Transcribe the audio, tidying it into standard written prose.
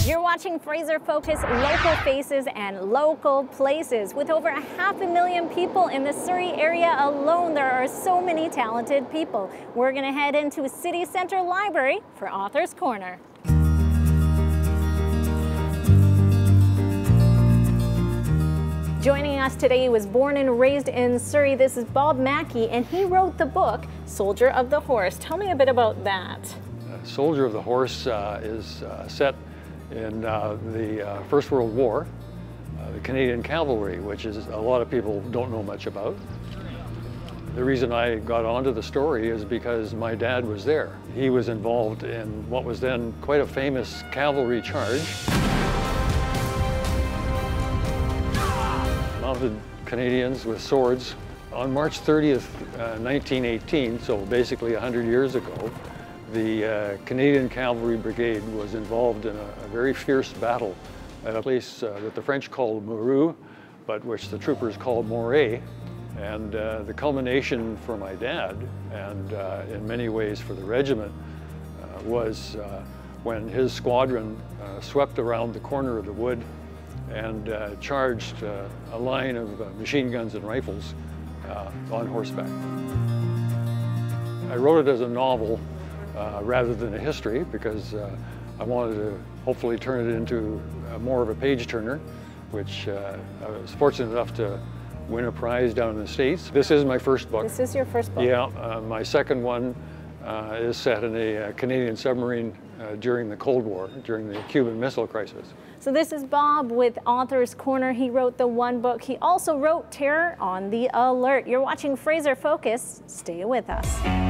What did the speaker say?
You're watching Fraser Focus, local faces and local places. With over 500,000 people in the Surrey area alone, there are so many talented people. We're going to head into City Centre Library for Author's Corner. Joining us today, he was born and raised in Surrey. This is Bob Mackay, and he wrote the book, Soldier of the Horse. Tell me a bit about that. Soldier of the Horse is set in the First World War, the Canadian Cavalry, which is a lot of people don't know much about. The reason I got onto the story is because my dad was there. He was involved in what was then quite a famous cavalry charge. Mounted Canadians with swords. On March 30th, 1918, so basically 100 years ago, the Canadian Cavalry Brigade was involved in a very fierce battle at a place that the French called Mourou, but which the troopers called Moray. And the culmination for my dad, and in many ways for the regiment, was when his squadron swept around the corner of the wood and charged a line of machine guns and rifles on horseback. I wrote it as a novel rather than a history because I wanted to hopefully turn it into more of a page turner, which I was fortunate enough to win a prize down in the States. This is my first book. This is your first book? Yeah, my second one is set in a Canadian submarine during the Cold War, during the Cuban Missile Crisis. So this is Bob with Author's Corner. He wrote the one book. He also wrote Terror on the Alert. You're watching Fraser Focus. Stay with us.